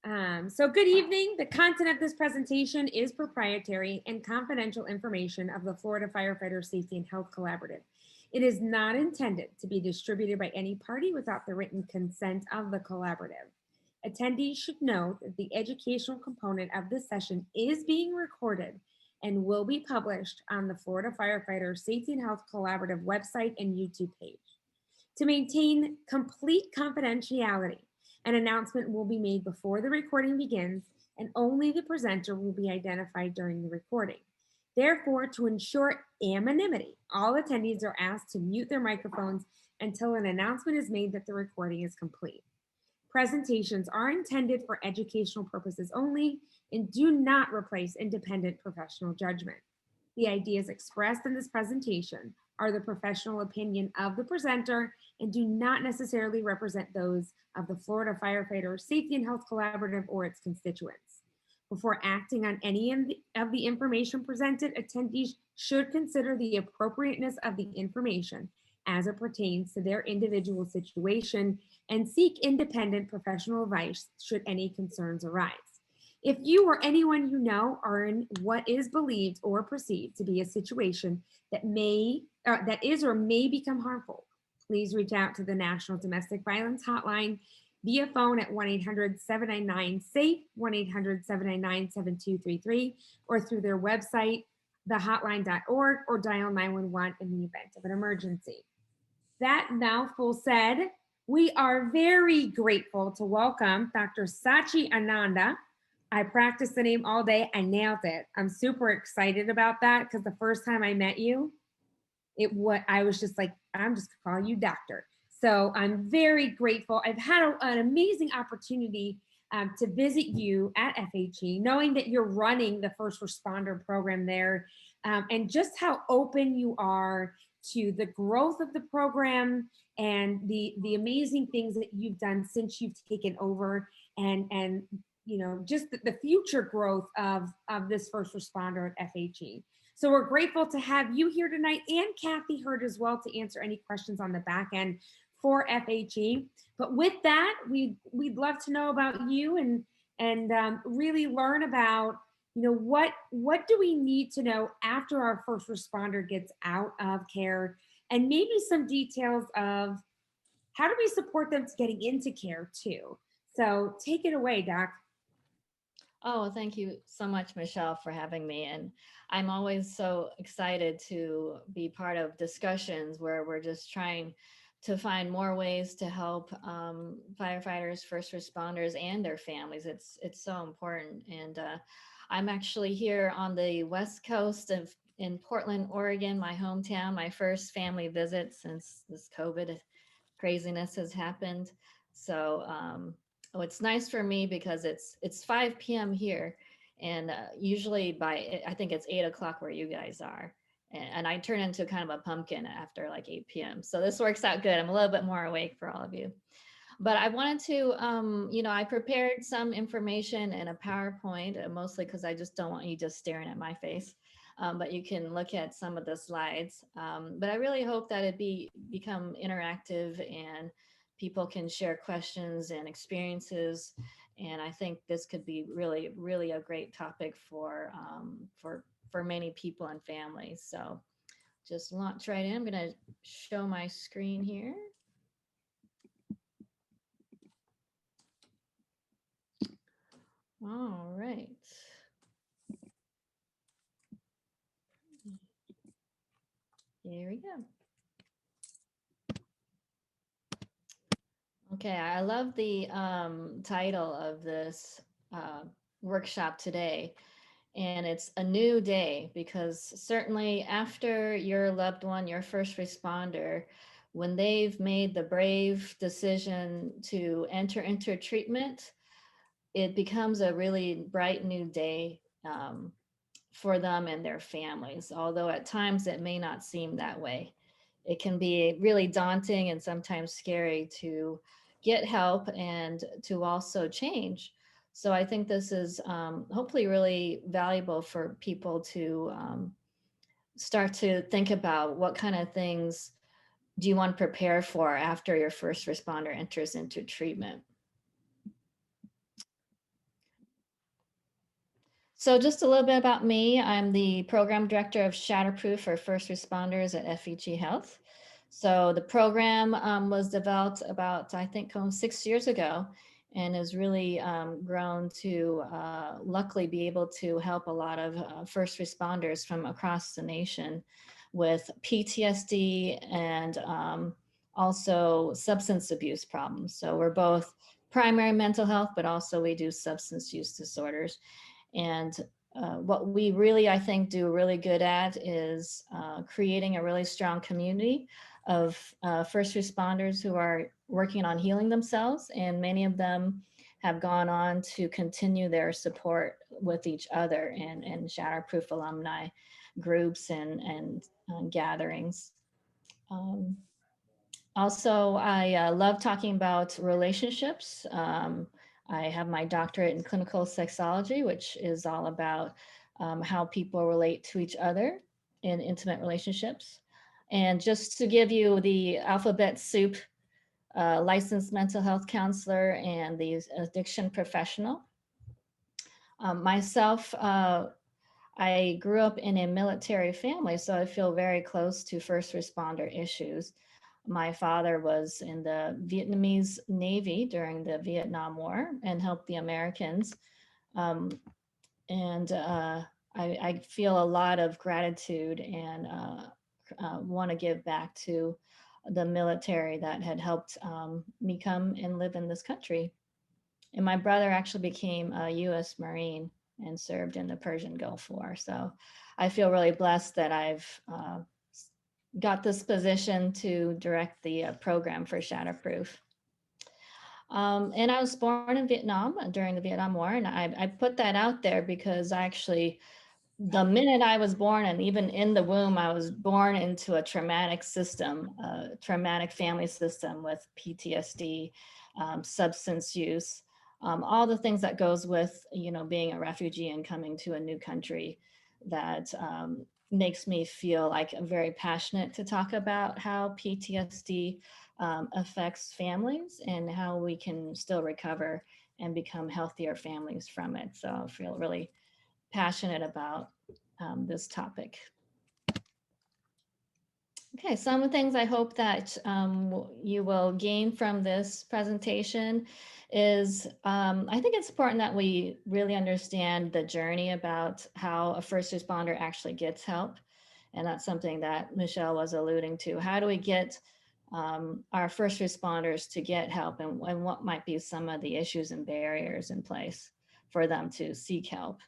So good evening. The content of this presentation is proprietary and confidential information of the Florida Firefighter Safety and Health Collaborative. It is not intended to be distributed by any party without the written consent of the collaborative. Attendees should note that the educational component of this session is being recorded and will be published on the Florida Firefighter Safety and Health Collaborative website and YouTube page. To maintain complete confidentiality, an announcement will be made before the recording begins, and only the presenter will be identified during the recording. Therefore, to ensure anonymity, all attendees are asked to mute their microphones until an announcement is made that the recording is complete. Presentations are intended for educational purposes only and do not replace independent professional judgment. The ideas expressed in this presentation are the professional opinion of the presenter and do not necessarily represent those of the Florida Firefighter Safety and Health Collaborative or its constituents. Before acting on any of the information presented, attendees should consider the appropriateness of the information as it pertains to their individual situation and seek independent professional advice should any concerns arise. If you or anyone you know are in what is believed or perceived to be a situation that is or may become harmful, please reach out to the National Domestic Violence Hotline via phone at 1-800-799-SAFE, 1-800-799-7233, or through their website, thehotline.org, or dial 911 in the event of an emergency. That mouthful said, we are very grateful to welcome Dr. Sachi Anada. I practiced the name all day. I nailed it. I'm super excited about that because the first time I met you, I was just like, I'm just calling you doctor. So I'm very grateful. I've had an amazing opportunity to visit you at FHE, knowing that you're running the first responder program there, and just how open you are to the growth of the program and the amazing things that you've done since you've taken over, and you know, just the future growth of this first responder at FHE. So we're grateful to have you here tonight, and Kathy Hurd as well, to answer any questions on the back end for FHE. But with that, we'd love to know about you and really learn about, you know, what do we need to know after our first responder gets out of care, and maybe some details of how do we support them to getting into care too. So take it away, Doc. Oh, thank you so much, Michelle, for having me. And I'm always so excited to be part of discussions where we're just trying to find more ways to help firefighters, first responders, and their families. It's so important. And I'm actually here on the West Coast in Portland, Oregon, my hometown, my first family visit since this COVID craziness has happened. So it's nice for me because it's 5 p.m. here, and usually I think it's 8 o'clock where you guys are, and I turn into kind of a pumpkin after like 8 p.m. So this works out good. I'm a little bit more awake for all of you. But I wanted to, you know, I prepared some information in a PowerPoint, mostly because I just don't want you just staring at my face. But you can look at some of the slides. But I really hope that it become interactive and people can share questions and experiences. And I think this could be really, really a great topic for many people and families. So just launch right in. I'm going to show my screen here. All right. Here we go. Okay, I love the title of this workshop today, and it's a new day, because certainly after your loved one, your first responder, when they've made the brave decision to enter into treatment, it becomes a really bright new day for them and their families, although at times it may not seem that way. It can be really daunting and sometimes scary to get help and to also change. So I think this is hopefully really valuable for people to start to think about what kind of things do you want to prepare for after your first responder enters into treatment. So just a little bit about me. I'm the program director of Shatterproof for first responders at FEG Health. So the program was developed about, I think, 6 years ago, and has really grown to luckily be able to help a lot of first responders from across the nation with PTSD and also substance abuse problems. So we're both primary mental health, but also we do substance use disorders. And what we really, I think, do really good at is creating a really strong community of first responders who are working on healing themselves. And many of them have gone on to continue their support with each other and Shatterproof alumni groups and gatherings. Um, Also, I love talking about relationships. I have my doctorate in clinical sexology, which is all about how people relate to each other in intimate relationships. And just to give you the alphabet soup, licensed mental health counselor and the addiction professional. Myself, I grew up in a military family, so I feel very close to first responder issues. My father was in the Vietnamese Navy during the Vietnam War and helped the Americans. Um, and I feel a lot of gratitude and want to give back to the military that had helped me come and live in this country. And my brother actually became a U.S. Marine and served in the Persian Gulf War. So I feel really blessed that I've got this position to direct the program for Shatterproof. And I was born in Vietnam during the Vietnam War. And I put that out there because I actually, the minute I was born and even in the womb, I was born into a traumatic system, a traumatic family system with PTSD, substance use, all the things that goes with, being a refugee and coming to a new country that makes me feel like I'm very passionate to talk about how PTSD affects families and how we can still recover and become healthier families from it. So I feel really passionate about this topic. Okay, some of the things I hope that you will gain from this presentation is I think it's important that we really understand the journey about how a first responder actually gets help. And that's something that Michelle was alluding to. How do we get our first responders to get help, and what might be some of the issues and barriers in place for them to seek help?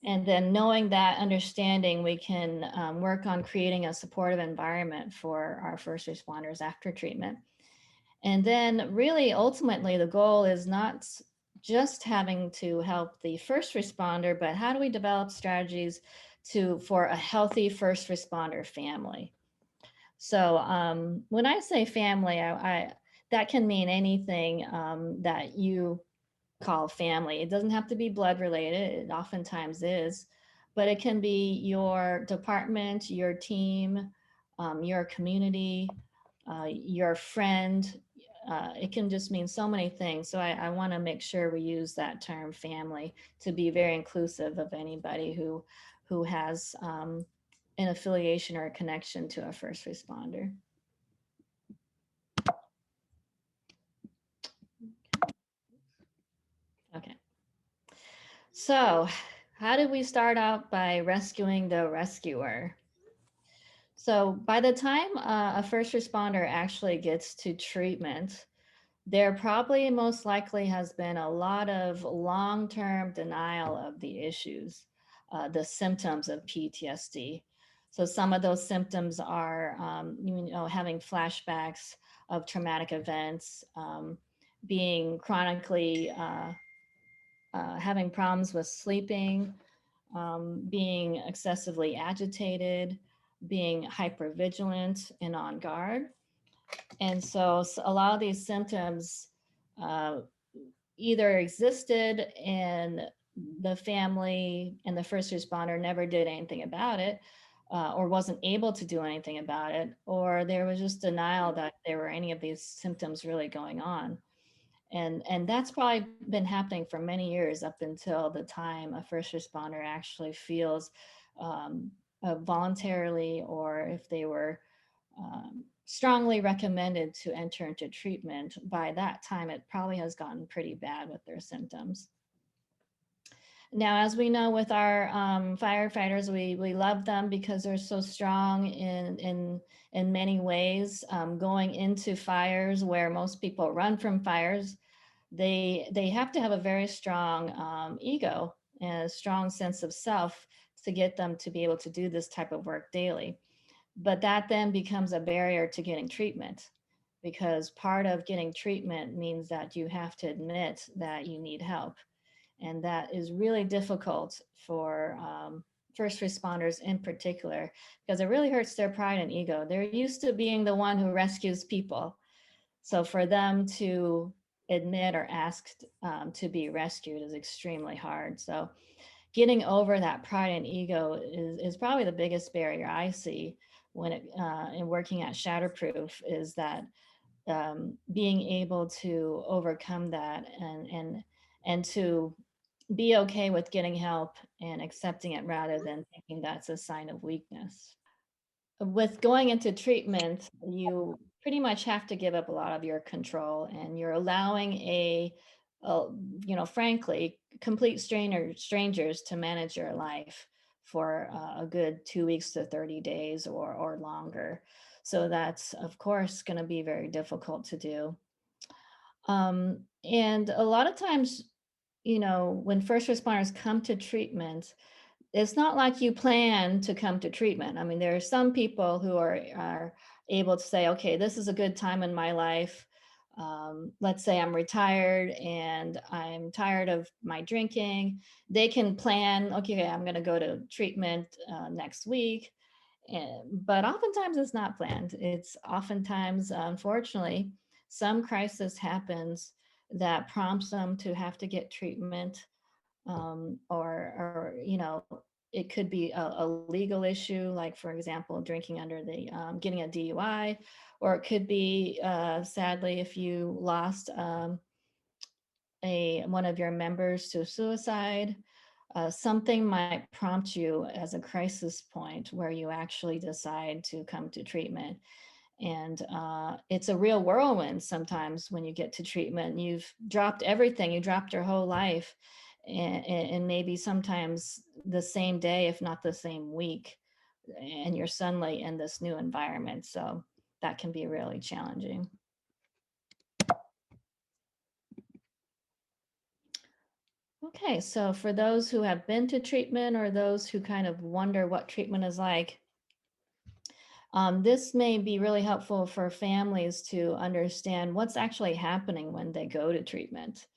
And then knowing that, understanding, we can work on creating a supportive environment for our first responders after treatment. And then really, ultimately, the goal is not just having to help the first responder, but how do we develop strategies for a healthy first responder family? So when I say family, that can mean anything that you call family. It doesn't have to be blood related. It oftentimes is, but it can be your department, your team, your community, your friend. It can just mean so many things. So I want to make sure we use that term family to be very inclusive of anybody who has an affiliation or a connection to a first responder. Okay. So, how did we start out by rescuing the rescuer? So, by the time a first responder actually gets to treatment, there probably most likely has been a lot of long term denial of the issues, the symptoms of PTSD. So, some of those symptoms are, having flashbacks of traumatic events, being chronically having problems with sleeping, being excessively agitated, being hypervigilant and on guard. And so a lot of these symptoms uh, either existed and the family and the first responder never did anything about it, or wasn't able to do anything about it, or there was just denial that there were any of these symptoms really going on. And that's probably been happening for many years up until the time a first responder actually feels um, voluntarily, or if they were strongly recommended to enter into treatment. By that time, it probably has gotten pretty bad with their symptoms. Now, as we know with our firefighters, we love them because they're so strong in many ways. Going into fires where most people run from fires, they have to have a very strong ego and a strong sense of self to get them to be able to do this type of work daily. But that then becomes a barrier to getting treatment, because part of getting treatment means that you have to admit that you need help. And that is really difficult for first responders in particular, because it really hurts their pride and ego. They're used to being the one who rescues people. So for them to admit or ask to be rescued is extremely hard. So getting over that pride and ego is probably the biggest barrier I see when it in working at Shatterproof, is that being able to overcome that, and to be okay with getting help and accepting it rather than thinking that's a sign of weakness. With going into treatment, you pretty much have to give up a lot of your control, and you're allowing a frankly, complete strangers to manage your life for a good 2 weeks to 30 days or longer. So that's, of course, going to be very difficult to do. And a lot of times, when first responders come to treatment, it's not like you plan to come to treatment. I mean, there are some people who are able to say, okay, this is a good time in my life. Let's say I'm retired and I'm tired of my drinking. They can plan, okay, I'm going to go to treatment next week. But oftentimes it's not planned. It's oftentimes, unfortunately, some crisis happens that prompts them to have to get treatment, or it could be a legal issue, like for example, drinking under the getting a DUI, or it could be sadly if you lost a one of your members to suicide. Something might prompt you as a crisis point where you actually decide to come to treatment. And it's a real whirlwind sometimes when you get to treatment. You've dropped everything, you dropped your whole life, and maybe sometimes the same day, if not the same week, and you're suddenly in this new environment. So that can be really challenging. Okay, so for those who have been to treatment, or those who kind of wonder what treatment is like, this may be really helpful for families to understand what's actually happening when they go to treatment.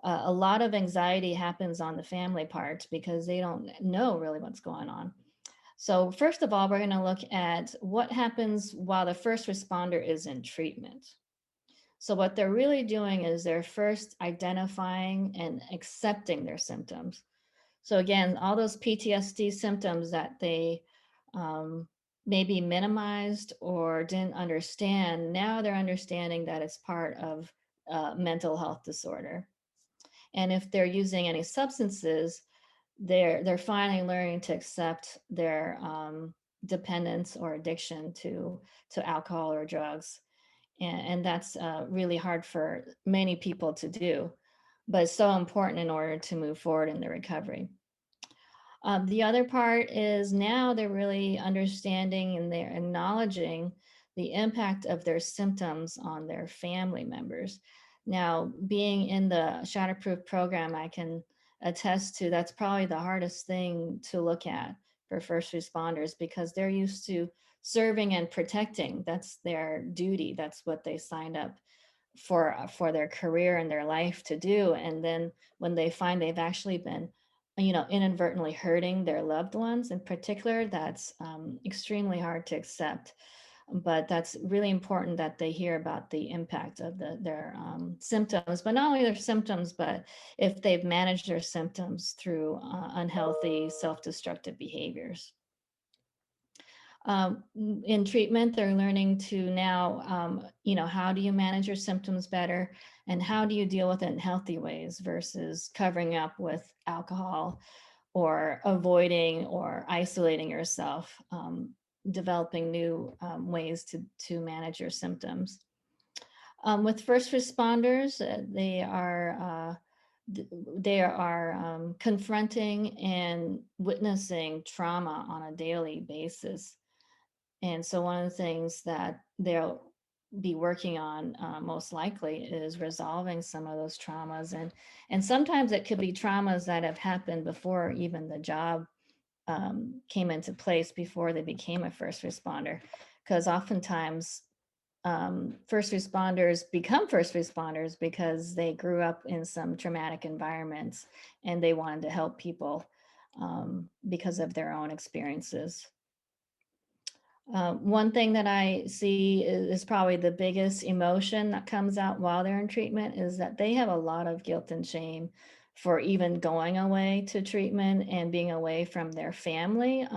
A lot of anxiety happens on the family part because they don't know really what's going on. So first of all, we're going to look at what happens while the first responder is in treatment. So what they're really doing is they're first identifying and accepting their symptoms. So again, all those PTSD symptoms that they maybe minimized or didn't understand, now they're understanding that it's part of mental health disorder. And if they're using any substances, they're finally learning to accept their dependence or addiction to alcohol or drugs. And that's really hard for many people to do, but it's so important in order to move forward in the recovery. The other part is now they're really understanding and they're acknowledging the impact of their symptoms on their family members. Now, being in the Shatterproof program, I can attest to that's probably the hardest thing to look at for first responders, because they're used to serving and protecting. That's their duty. That's what they signed up for their career and their life to do. And then when they find they've actually been inadvertently hurting their loved ones in particular, that's extremely hard to accept. But that's really important that they hear about the impact of their symptoms, but not only their symptoms, but if they've managed their symptoms through unhealthy self-destructive behaviors. In treatment, they're learning to now, how do you manage your symptoms better, and how do you deal with it in healthy ways versus covering up with alcohol or avoiding or isolating yourself, developing new ways to manage your symptoms. With first responders, they are confronting and witnessing trauma on a daily basis. And so one of the things that they'll be working on, most likely, is resolving some of those traumas. And sometimes it could be traumas that have happened before even the job came into place, before they became a first responder. Because oftentimes first responders become first responders because they grew up in some traumatic environments and they wanted to help people because of their own experiences. One thing that I see is probably the biggest emotion that comes out while they're in treatment is that they have a lot of guilt and shame for even going away to treatment and being away from their family,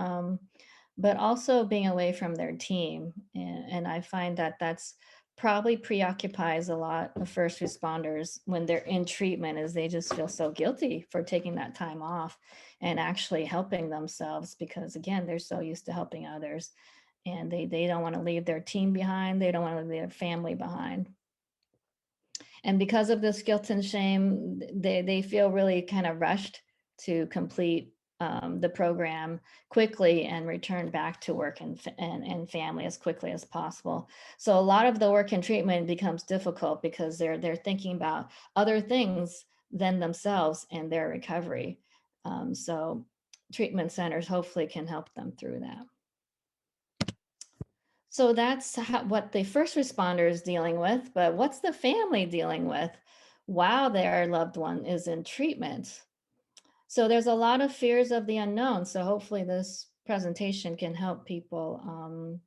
but also being away from their team. And I find that that's probably preoccupies a lot of first responders when they're in treatment, is they just feel so guilty for taking that time off and actually helping themselves, because again, they're so used to helping others, and they don't want to leave their team behind. They don't want to leave their family behind. And because of this guilt and shame, they feel really kind of rushed to complete the program quickly and return back to work and family as quickly as possible. So a lot of the work and treatment becomes difficult because they're thinking about other things than themselves and their recovery. So treatment centers hopefully can help them through that. So that's what the first responder is dealing with, but what's the family dealing with while their loved one is in treatment? So there's a lot of fears of the unknown. So hopefully this presentation can help people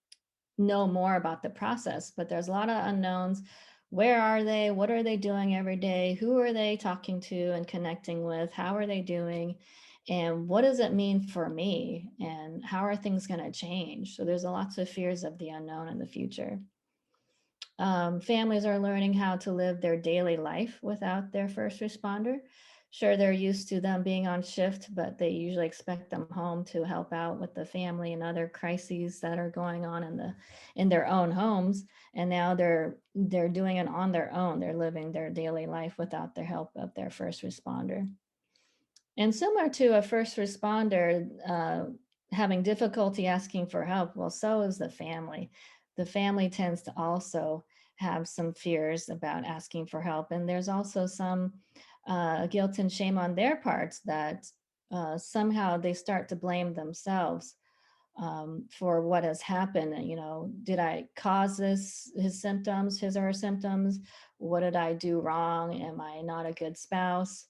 know more about the process, but there's a lot of unknowns. Where are they? What are they doing every day? Who are they talking to and connecting with? How are they doing? And what does it mean for me? And how are things going to change? So there's lots of fears of the unknown in the future. Families are learning how to live their daily life without their first responder. Sure, they're used to them being on shift, but they usually expect them home to help out with the family and other crises that are going on in their own homes. And now they're doing it on their own. They're living their daily life without the help of their first responder. And similar to a first responder having difficulty asking for help, well, so is the family. The family tends to also have some fears about asking for help. And there's also some guilt and shame on their parts that somehow they start to blame themselves for what has happened. Did I cause his symptoms, his or her symptoms? What did I do wrong? Am I not a good spouse?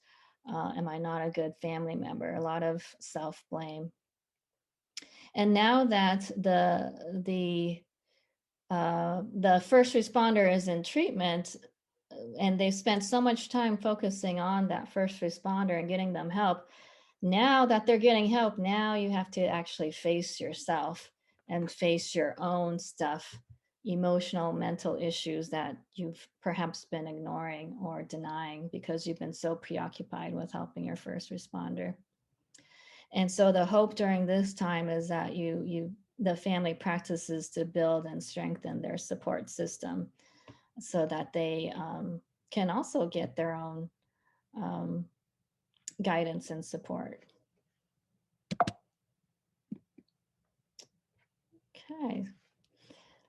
Am I not a good family member? A lot of self-blame. And now that the first responder is in treatment, and they've spent so much time focusing on that first responder and getting them help, now that they're getting help, now you have to actually face yourself and face your own stuff, emotional, mental issues that you've perhaps been ignoring or denying because you've been so preoccupied with helping your first responder. And so the hope during this time is that the family practices to build and strengthen their support system so that they can also get their own um, guidance and support. Okay.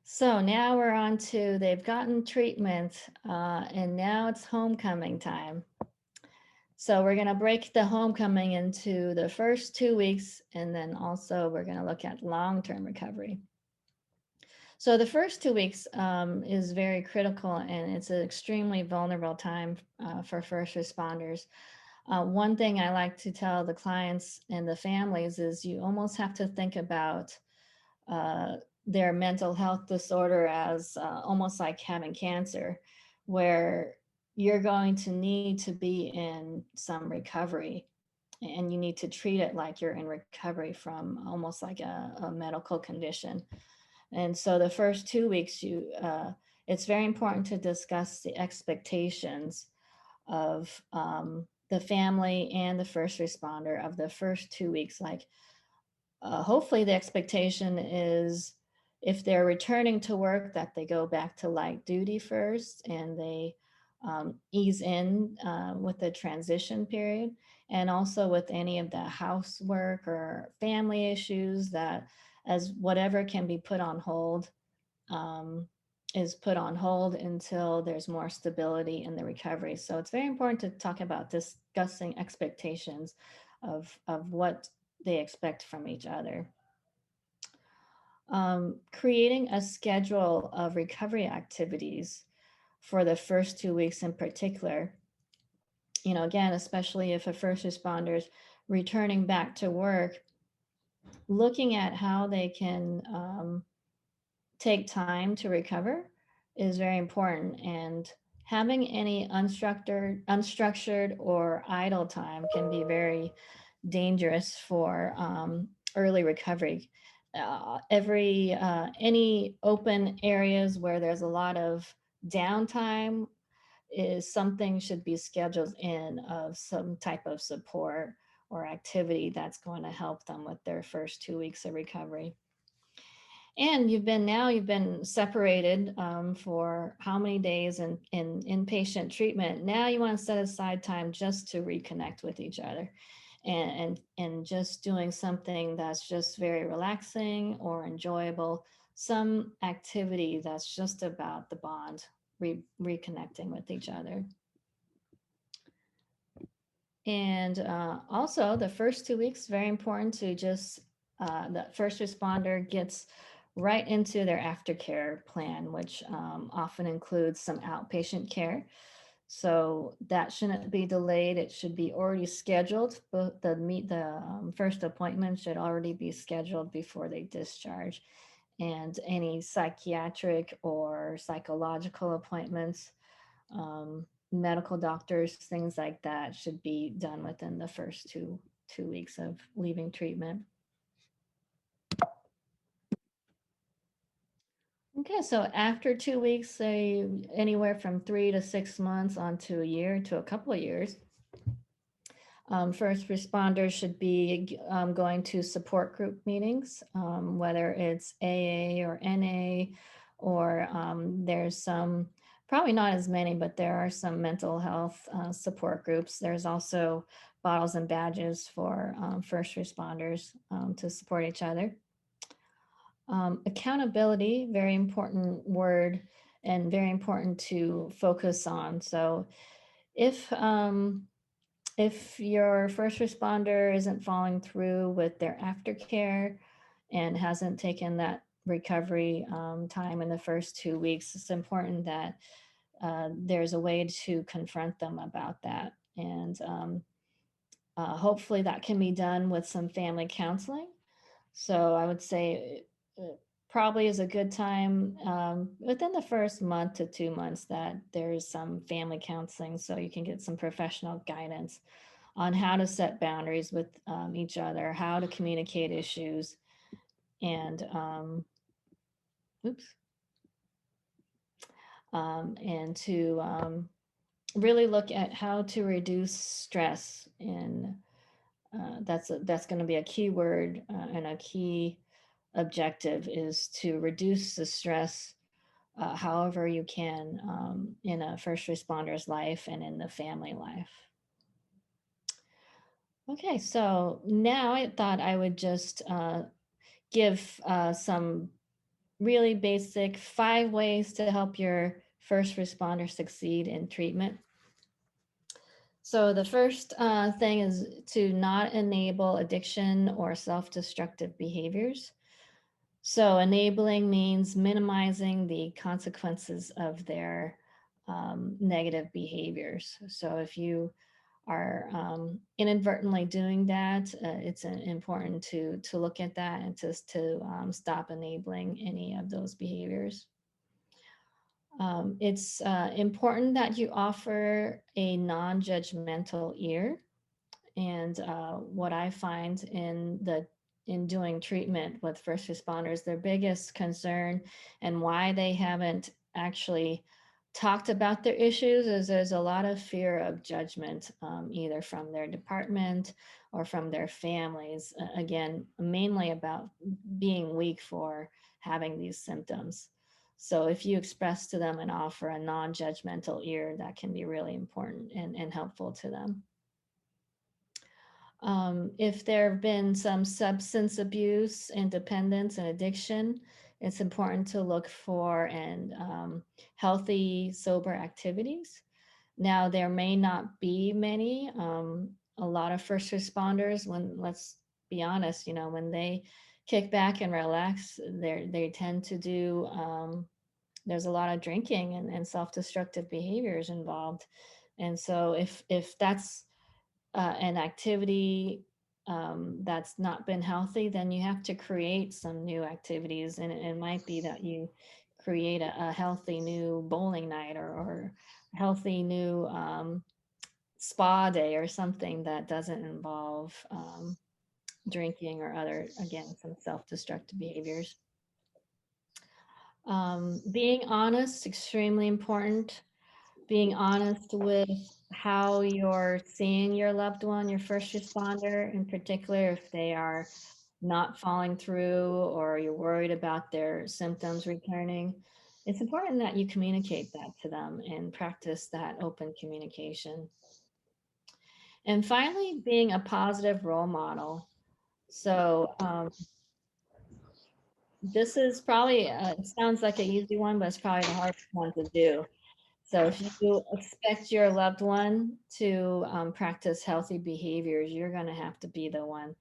So now we're on to, they've gotten treatment and now it's homecoming time. So we're going to break the homecoming into the first 2 weeks, and then also we're going to look at long-term recovery. So the first 2 weeks is very critical, and it's an extremely vulnerable time for first responders. One thing I like to tell the clients and the families is you almost have to think about their mental health disorder as almost like having cancer, where you're going to need to be in some recovery and you need to treat it like you're in recovery from almost like a medical condition. And so the first 2 weeks, it's very important to discuss the expectations of the family and the first responder of the first 2 weeks. Like, hopefully, the expectation is if they're returning to work, that they go back to light duty first and they ease in with the transition period. And also with any of the housework or family issues, that as whatever can be put on hold um, is put on hold until there's more stability in the recovery. So it's very important to talk about discussing expectations of what they expect from each other. Creating a schedule of recovery activities for the first 2 weeks in particular, again, especially if a first responder's returning back to work, looking at how they can take time to recover is very important. And having any unstructured or idle time can be very dangerous for early recovery. Every Any open areas where there's a lot of downtime is something should be scheduled in of some type of support or activity that's going to help them with their first 2 weeks of recovery. And you've been separated for how many days in inpatient treatment. Now you want to set aside time just to reconnect with each other, and just doing something that's just very relaxing or enjoyable, some activity that's just about the bond, reconnecting with each other. And also, the first 2 weeks, very important to just the first responder gets right into their aftercare plan, which often includes some outpatient care. So that shouldn't be delayed. It should be already scheduled. But the first appointment should already be scheduled before they discharge. And any psychiatric or psychological appointments, medical doctors, things like that should be done within the first two weeks of leaving treatment. Okay, so after 2 weeks, say anywhere from 3 to 6 months onto a year to a couple of years, first responders should be going to support group meetings, whether it's AA or NA, or there's some, probably not as many, but there are some mental health support groups. There's also bottles and badges for first responders to support each other. Accountability, very important word and very important to focus on. So if if your first responder isn't following through with their aftercare and hasn't taken that recovery time in the first 2 weeks, it's important that there's a way to confront them about that. And hopefully that can be done with some family counseling. So I would say probably is a good time within the first month to 2 months that there's some family counseling so you can get some professional guidance on how to set boundaries with each other, how to communicate issues, and oops, and to really look at how to reduce stress. And that's going to be a key word and a key objective is to reduce the stress however you can in a first responder's life and in the family life. Okay, so now I thought I would just give some really basic 5 ways to help your first responder succeed in treatment. So the first thing is to not enable addiction or self-destructive behaviors. So enabling means minimizing the consequences of their negative behaviors. So if you are inadvertently doing that, it's important to look at that and to stop enabling any of those behaviors. It's important that you offer a non-judgmental ear And what I find in doing treatment with first responders, their biggest concern and why they haven't actually talked about their issues is there's a lot of fear of judgment, either from their department or from their families. Again, mainly about being weak for having these symptoms. So if you express to them and offer a non-judgmental ear, that can be really important and helpful to them. If there have been some substance abuse and dependence and addiction, it's important to look for and healthy, sober activities. Now, there may not be many. A lot of first responders, when let's be honest, when they kick back and relax, they tend to do. There's a lot of drinking and self-destructive behaviors involved, and so if that's an activity that's not been healthy, then you have to create some new activities. And it might be that you create a healthy new bowling night or healthy new spa day or something that doesn't involve drinking or other, again, some self destructive behaviors. Being honest, extremely important. Being honest with how you're seeing your loved one, your first responder, in particular, if they are not following through or you're worried about their symptoms returning. It's important that you communicate that to them and practice that open communication. And finally, being a positive role model. So, this is probably, it sounds like an easy one, but it's probably the hardest one to do. So if you expect your loved one to practice healthy behaviors, you're going to have to be the one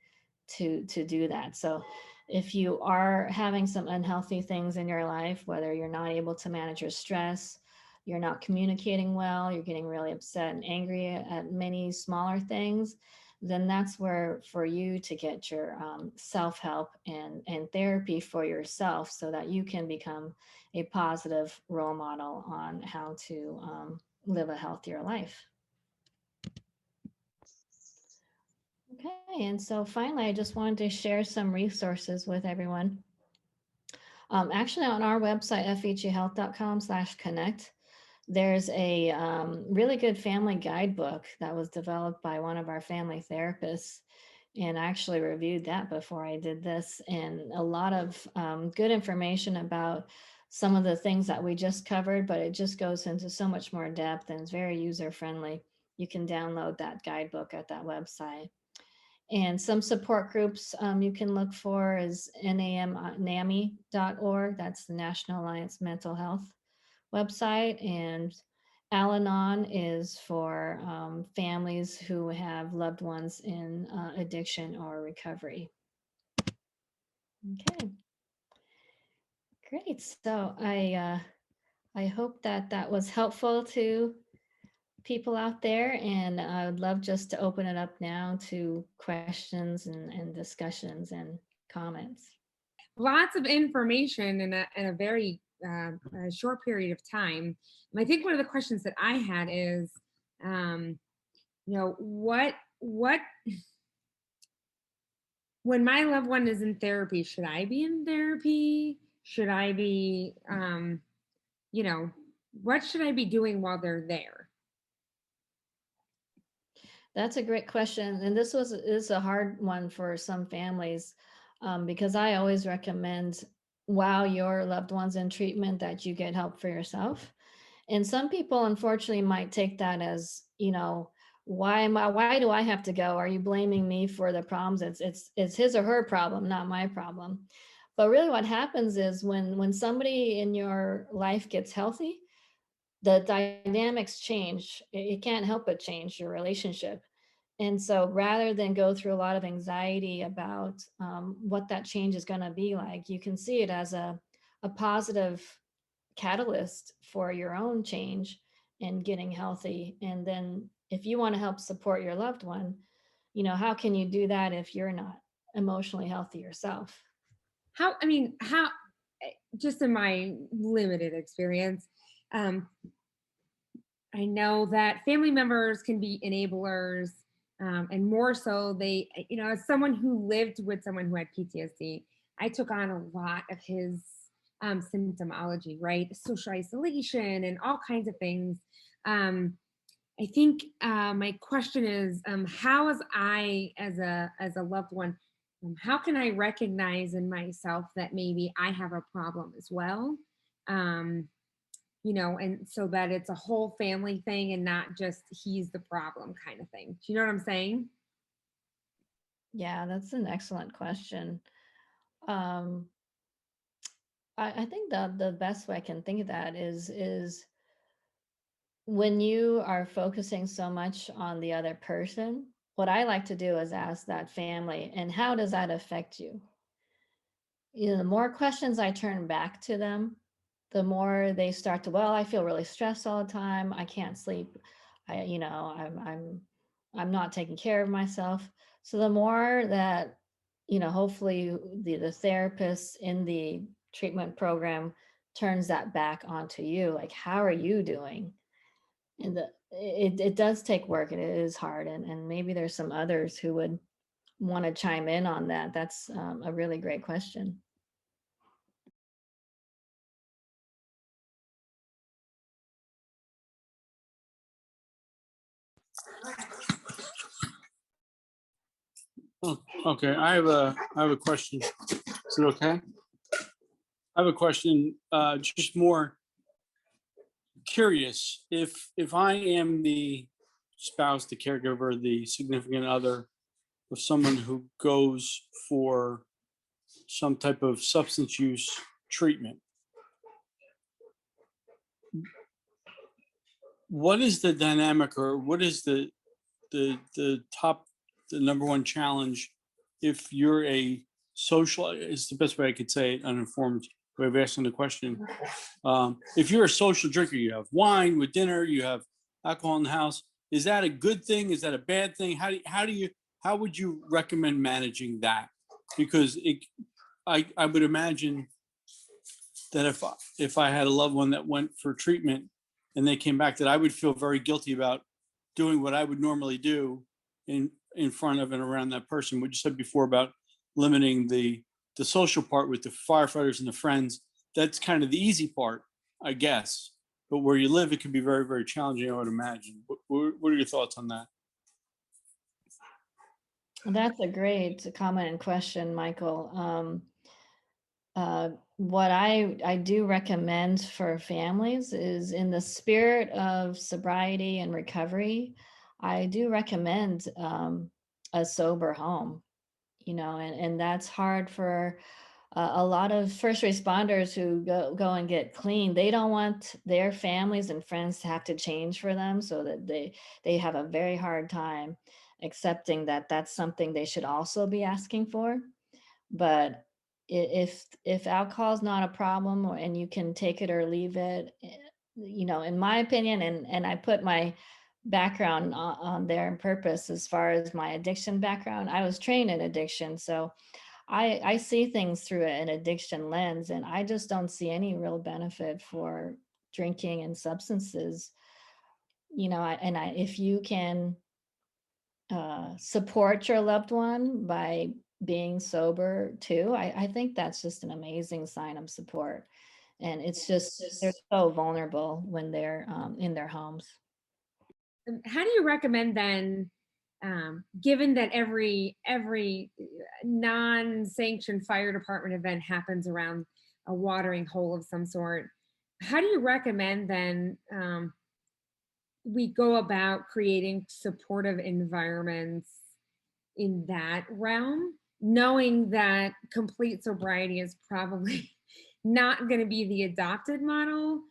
to do that. So if you are having some unhealthy things in your life, whether you're not able to manage your stress, you're not communicating well, you're getting really upset and angry at many smaller things, then that's where for you to get your self-help and therapy for yourself so that you can become a positive role model on how to live a healthier life. Okay, and so finally, I just wanted to share some resources with everyone. Actually, on our website, feghealth.com/connect, there's a really good family guidebook that was developed by one of our family therapists. And I actually reviewed that before I did this, and a lot of good information about some of the things that we just covered, but it just goes into so much more depth and it's very user friendly. You can download that guidebook at that website. And some support groups you can look for is NAMI.org. That's the National Alliance Mental Health website. And Al-Anon is for families who have loved ones in addiction or recovery. Okay, great. So I hope that that was helpful to people out there, and I would love just to open it up now to questions and discussions and comments. Lots of information in a very a short period of time. And I think one of the questions that I had is, what when my loved one is in therapy, should I be in therapy? Should I be, you know, what should I be doing while they're there? That's a great question, and this is a hard one for some families because I always recommend while your loved one's in treatment that you get help for yourself. And some people, unfortunately, might take that as, why do I have to go? Are you blaming me for the problems? It's his or her problem, not my problem. But really, what happens is when somebody in your life gets healthy, the dynamics change. It can't help but change your relationship. And so rather than go through a lot of anxiety about what that change is going to be like, you can see it as a positive catalyst for your own change and getting healthy. And then if you want to help support your loved one, how can you do that if you're not emotionally healthy yourself? How, just in my limited experience, I know that family members can be enablers. And more so, they, as someone who lived with someone who had PTSD, I took on a lot of his symptomology, right? Social isolation and all kinds of things. Um, I think my question is, how as I, as a loved one, how can I recognize in myself that maybe I have a problem as well? Um, and so that it's a whole family thing and not just he's the problem kind of thing. Do you know what I'm saying? Yeah, that's an excellent question. Um, I think that the best way I can think of that is when you are focusing so much on the other person, what I like to do is ask that family, and how does that affect you? The more questions I turn back to them, the more they start to, well, I feel really stressed all the time. I can't sleep. I'm not taking care of myself. So the more that, hopefully the therapist in the treatment program turns that back onto you, like, how are you doing? And it does take work and it is hard. And maybe there's some others who would want to chime in on that. That's a really great question. Oh, okay. I have a question. Is it okay? I have a question. Just more curious. If I am the spouse, the caregiver, the significant other of someone who goes for some type of substance use treatment, what is the dynamic, or what is the number one challenge if you're a social, is the best way I could say it, uninformed way of asking the question. If you're a social drinker, you have wine with dinner, you have alcohol in the house. Is that a good thing? Is that a bad thing? How would you recommend managing that? Because I would imagine that if I had a loved one that went for treatment and they came back, that I would feel very guilty about doing what I would normally do in front of and around that person. What you said before about limiting the social part with the firefighters and the friends, that's kind of the easy part, I guess. But where you live, it can be very, very challenging, I would imagine. What are your thoughts on that? That's a great comment and question, Michael. What I do recommend for families is, in the spirit of sobriety and recovery, I do recommend a sober home. And that's hard for a lot of first responders who go and get clean. They don't want their families and friends to have to change for them, so that they have a very hard time accepting that that's something they should also be asking for. But if alcohol is not a problem, and you can take it or leave it, in my opinion, and I put my background on there on purpose. As far as my addiction background, I was trained in addiction, so I see things through an addiction lens, and I just don't see any real benefit for drinking and substances. If you can support your loved one by being sober too, I think that's just an amazing sign of support. And it's just, they're so vulnerable when they're in their homes. How do you recommend then, given that every non-sanctioned fire department event happens around a watering hole of some sort, how do you recommend then we go about creating supportive environments in that realm, knowing that complete sobriety is probably not going to be the adopted model?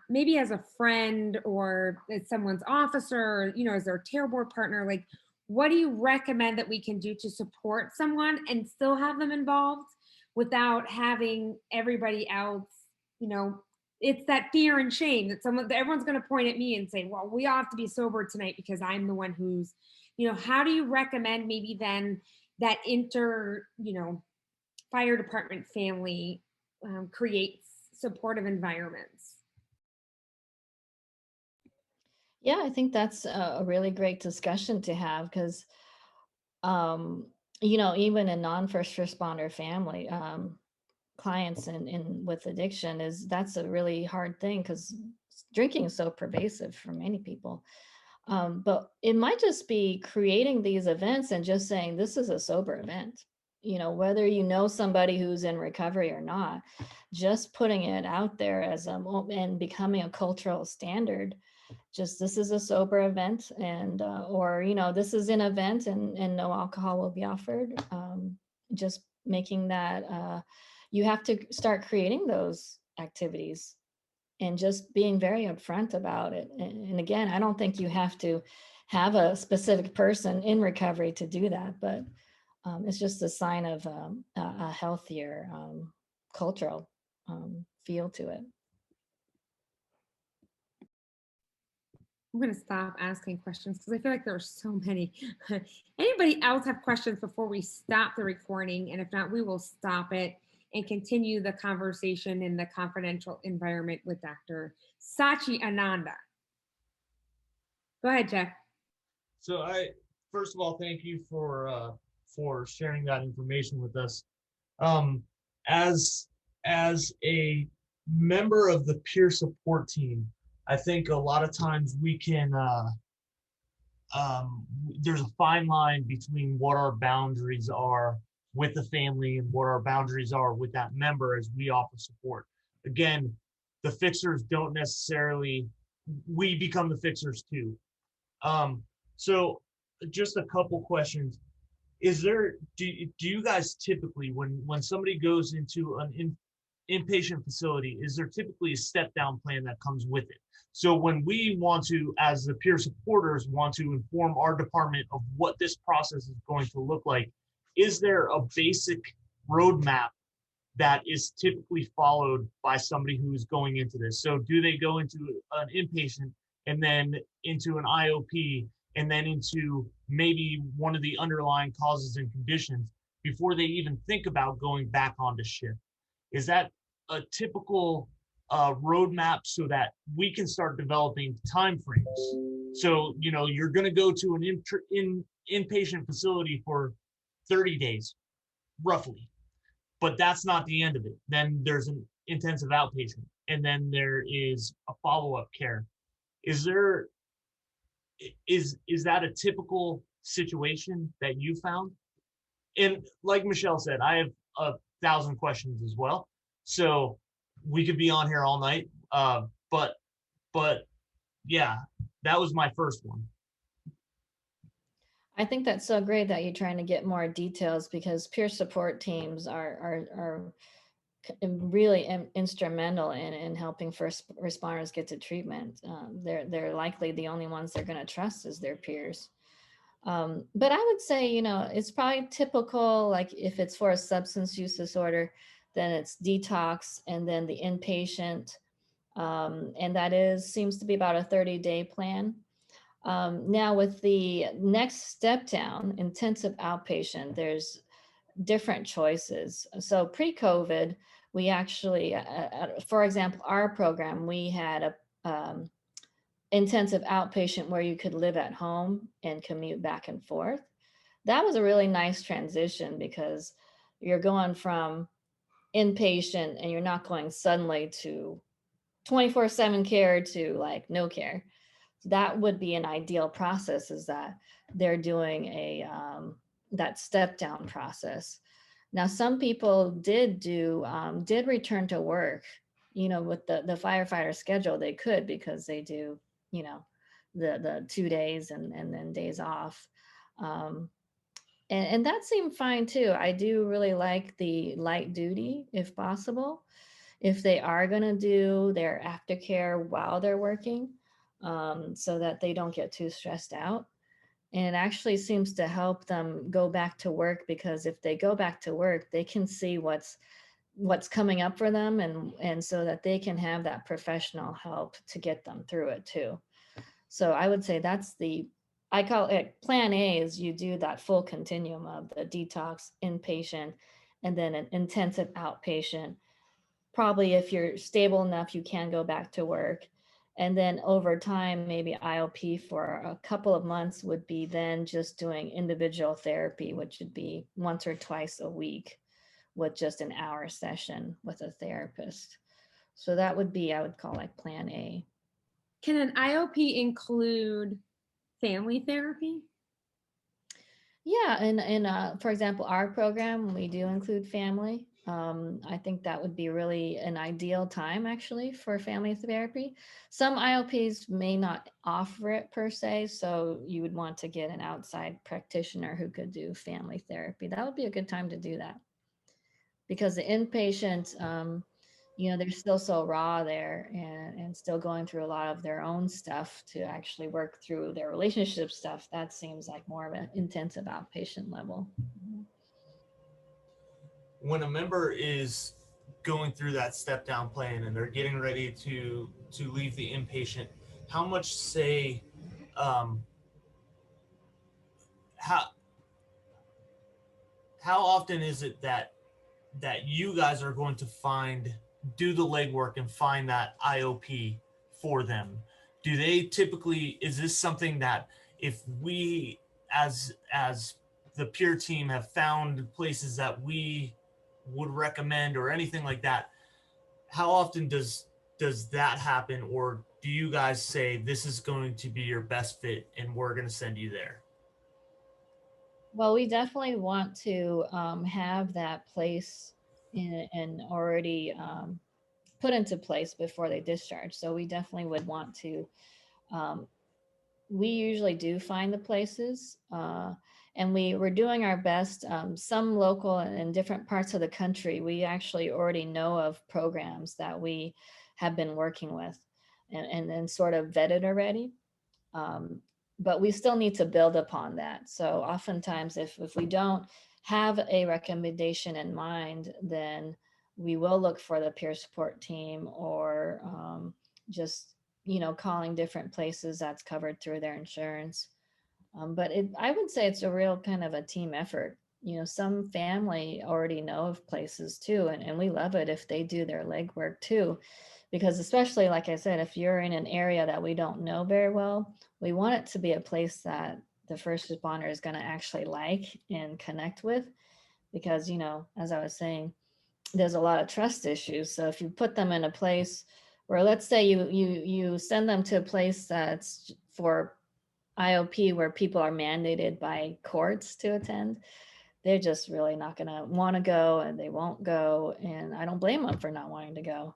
Maybe as a friend or as someone's officer, or, as their care board partner, like, what do you recommend that we can do to support someone and still have them involved without having everybody else, you know, it's that fear and shame that everyone's going to point at me and say, well, we all have to be sober tonight because I'm the one who's, how do you recommend maybe then that fire department family creates supportive environments? Yeah, I think that's a really great discussion to have because, um, even a non-first responder family, clients in with addiction that's a really hard thing because drinking is so pervasive for many people. But it might just be creating these events and just saying this is a sober event. Whether you know somebody who's in recovery or not, just putting it out there as and becoming a cultural standard. Just this is a sober event, and or this is an event, and no alcohol will be offered. Just making that you have to start creating those activities and just being very upfront about it. And again, I don't think you have to have a specific person in recovery to do that, but it's just a sign of a healthier cultural feel to it. I'm going to stop asking questions because I feel like there are so many. Anybody else have questions before we stop the recording? And if not, we will stop it and continue the conversation in the confidential environment with Dr. Sachi Ananda. Go ahead, Jeff. So first of all, thank you for sharing that information with us. Um, as a member of the peer support team, I think a lot of times we can there's a fine line between what our boundaries are with the family and what our boundaries are with that member as we offer support. Again, the fixers don't necessarily, we become the fixers too. So just a couple questions. Do you guys typically, when somebody goes into an inpatient facility, is there typically a step down plan that comes with it? So when we want to, as the peer supporters, want to inform our department of what this process is going to look like, is there a basic roadmap that is typically followed by somebody who's going into this? So do they go into an inpatient and then into an IOP and then into maybe one of the underlying causes and conditions before they even think about going back onto shift? Is that a typical roadmap so that we can start developing timeframes? So, you're going to go to an inpatient facility for 30 days, roughly, but that's not the end of it. Then there's an intensive outpatient, and then there is a follow-up care. Is that a typical situation that you found? And like Michelle said, I have 1,000 questions as well, so we could be on here all night. But yeah, that was my first one. I think that's so great that you're trying to get more details because peer support teams are really instrumental in helping first responders get to treatment. They're likely the only ones they're going to trust as their peers. But I would say, it's probably typical, like if it's for a substance use disorder, then it's detox and then the inpatient. And that seems to be about a 30-day plan. Now with the next step down, intensive outpatient, there's different choices. So pre-COVID, we actually, for example, our program, we had a intensive outpatient where you could live at home and commute back and forth. That was a really nice transition because you're going from inpatient and you're not going suddenly to 24/7 care to like no care. That would be an ideal process, is that they're doing that step down process. Now, some people did return to work, with the firefighter schedule, they could because they do, the 2 days and then days off. And that seemed fine too. I do really like the light duty if possible, if they are going to do their aftercare while they're working, so that they don't get too stressed out. And it actually seems to help them go back to work because if they go back to work, they can see what's coming up for them, and so that they can have that professional help to get them through it too. So I would say I call it plan A, is you do that full continuum of the detox, inpatient, and then an intensive outpatient. Probably if you're stable enough, you can go back to work. And then over time, maybe IOP for a couple of months would be then just doing individual therapy, which would be once or twice a week with just an hour session with a therapist. So that would be, I would call like plan A. Can an IOP include family therapy? Yeah, and for example, our program, we do include family. I think that would be really an ideal time actually for family therapy. Some IOPs may not offer it per se, so you would want to get an outside practitioner who could do family therapy. That would be a good time to do that because the inpatient, they're still so raw there and still going through a lot of their own stuff to actually work through their relationship stuff. That seems like more of an intensive outpatient level. When a member is going through that step down plan and they're getting ready to leave the inpatient, how much say how how often is it that you guys are going to do the legwork and find that IOP for them? Do they typically, is this something that if we as the peer team have found places that we would recommend or anything like that, how often does that happen? Or do you guys say this is going to be your best fit and we're going to send you there? Well, we definitely want to have that place and already put into place before they discharge. So we definitely would want to. Um, we usually do find the places, and we're doing our best. Some local and in different parts of the country, we actually already know of programs that we have been working with, and sort of vetted already. Um, but we still need to build upon that. So oftentimes, if we don't have a recommendation in mind, then we will look for the peer support team or just calling different places that's covered through their insurance. But I would say it's a real kind of a team effort. Some family already know of places too, and we love it if they do their legwork too, because especially like I said, if you're in an area that we don't know very well, we want it to be a place that the first responder is going to actually like and connect with, because as I was saying, there's a lot of trust issues. So if you put them in a place where, let's say you send them to a place that's for IOP where people are mandated by courts to attend, they're just really not going to want to go and they won't go. And I don't blame them for not wanting to go.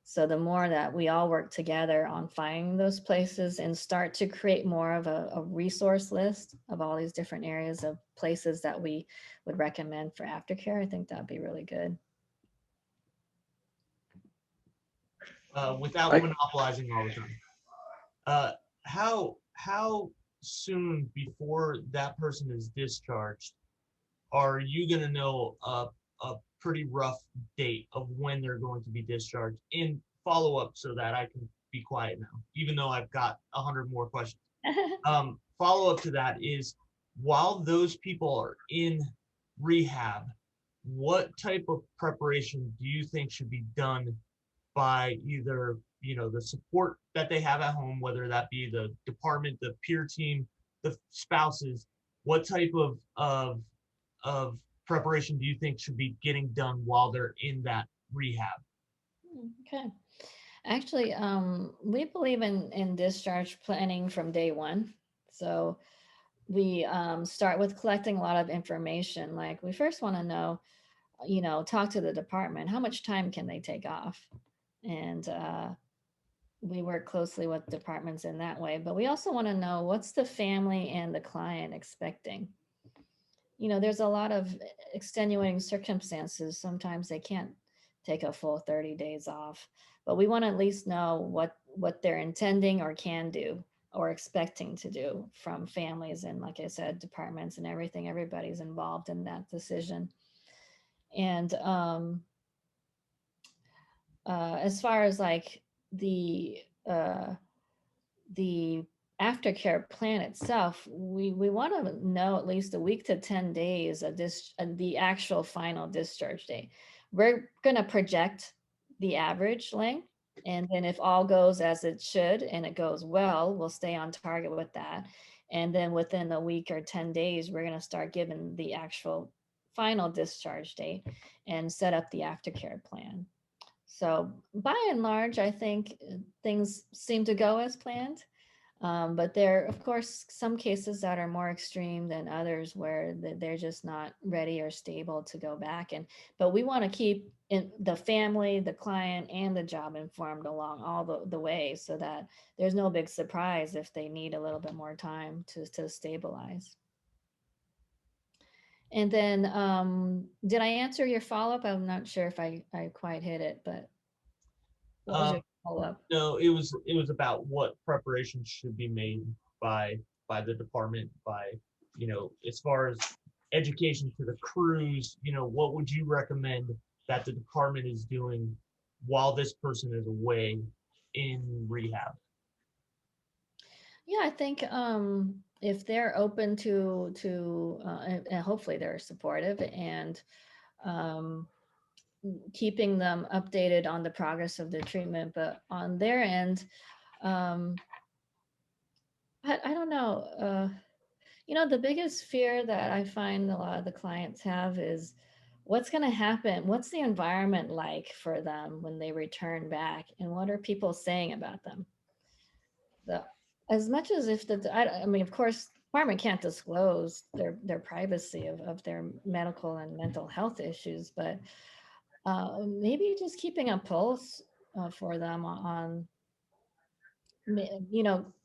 So the more that we all work together on finding those places and start to create more of a resource list of all these different areas of places that we would recommend for aftercare, I think that'd be really good. Without monopolizing all the time. How soon before that person is discharged are you going to know a pretty rough date of when they're going to be discharged in follow up so that I can be quiet now, even though I've got 100 more questions? Follow up to that is, while those people are in rehab, what type of preparation do you think should be done by either the support that they have at home, whether that be the department, the peer team, the spouses? What type of preparation do you think should be getting done while they're in that rehab? Okay. Actually, we believe in discharge planning from day one. So we start with collecting a lot of information. Like, we first want to know, talk to the department. How much time can they take off? And we work closely with departments in that way. But we also want to know, what's the family and the client expecting? There's a lot of extenuating circumstances. Sometimes they can't take a full 30 days off, but we want to at least know what they're intending or can do or expecting to do from families and, like I said, departments and everything. Everybody's involved in that decision. And as far as like the aftercare plan itself, we want to know at least a week to 10 days of the actual final discharge date. We're going to project the average length, And then if all goes as it should and it goes well, we'll stay on target with that. And then within a week or 10 days, we're going to start giving the actual final discharge date and set up the aftercare plan. So by and large, I think things seem to go as planned. But there are, of course, some cases that are more extreme than others where they're just not ready or stable to go back. But we want to keep the family, the client, and the job informed along all the way so that there's no big surprise if they need a little bit more time to stabilize. And then, did I answer your follow-up? I'm not sure if I quite hit it, but what was your follow-up? No, it was about what preparations should be made by the department, by, as far as education to the crews, what would you recommend that the department is doing while this person is away in rehab? Yeah, I think if they're open to and hopefully they're supportive and keeping them updated on the progress of their treatment, but on their end, I don't know. The biggest fear that I find a lot of the clients have is what's going to happen? What's the environment like for them when they return back? And what are people saying about them? As much as if I mean, of course, department can't disclose their privacy of their medical and mental health issues, but maybe just keeping a pulse for them on,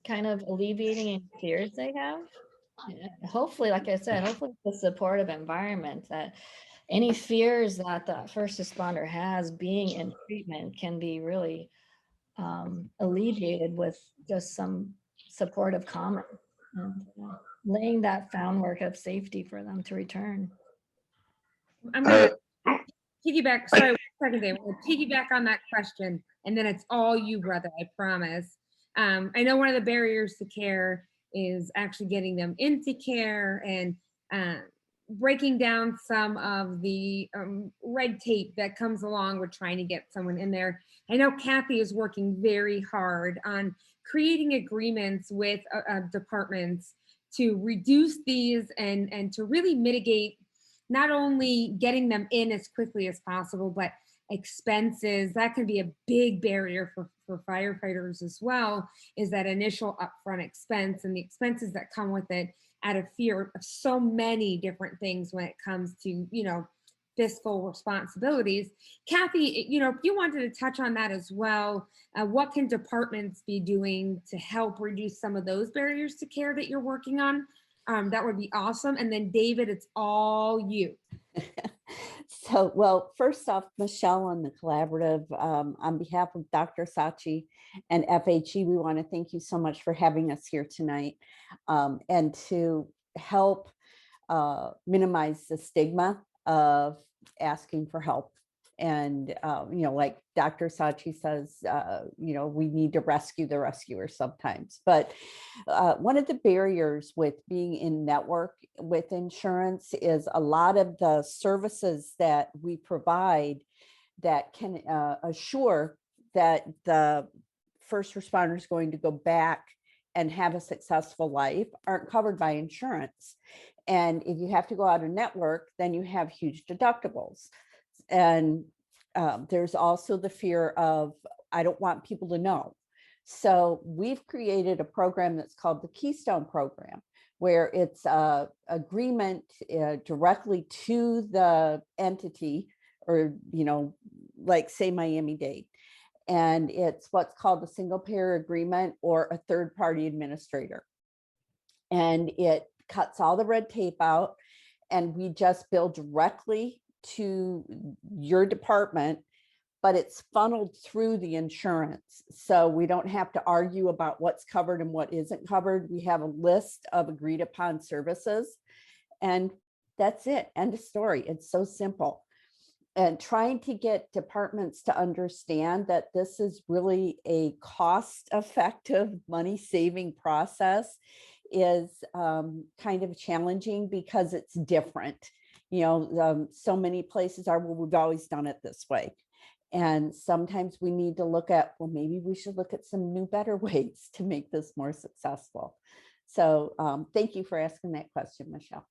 kind of alleviating any fears they have. Hopefully, like I said, hopefully the supportive environment that any fears that the first responder has being in treatment can be really alleviated with just some supportive comment and laying that groundwork of safety for them to return. I'm going to piggyback. Sorry, 1 second, Dave. We'll piggyback on that question, and then it's all you, brother. I promise. I know one of the barriers to care is actually getting them into care and breaking down some of the red tape that comes along with trying to get someone in there. I know Kathy is working very hard on creating agreements with departments to reduce these and to really mitigate not only getting them in as quickly as possible, but expenses. That can be a big barrier for firefighters as well, is that initial upfront expense and the expenses that come with it out of fear of so many different things when it comes to, fiscal responsibilities. Kathy, if you wanted to touch on that as well, what can departments be doing to help reduce some of those barriers to care that you're working on? That would be awesome. And then David, it's all you. So, well, first off, Michelle and the collaborative, on behalf of Dr. Sachi and FHE, we want to thank you so much for having us here tonight and to help minimize the stigma of asking for help. And, like Dr. Sachi says, we need to rescue the rescuer sometimes. But one of the barriers with being in network with insurance is a lot of the services that we provide that can assure that the first responder is going to go back and have a successful life aren't covered by insurance. And if you have to go out of network, then you have huge deductibles. And there's also the fear of, I don't want people to know. So we've created a program that's called the Keystone Program, where it's a agreement directly to the entity, or, like say Miami-Dade. And it's what's called a single payer agreement or a third party administrator. And it cuts all the red tape out, and we just bill directly to your department, but it's funneled through the insurance. So we don't have to argue about what's covered and what isn't covered. We have a list of agreed upon services, and that's it. End of story. It's so simple. And trying to get departments to understand that this is really a cost-effective, money-saving process is kind of challenging because it's different. So many places are, well, we've always done it this way. And sometimes we need to look at, well, maybe we should look at some new, better ways to make this more successful. So thank you for asking that question, Michelle.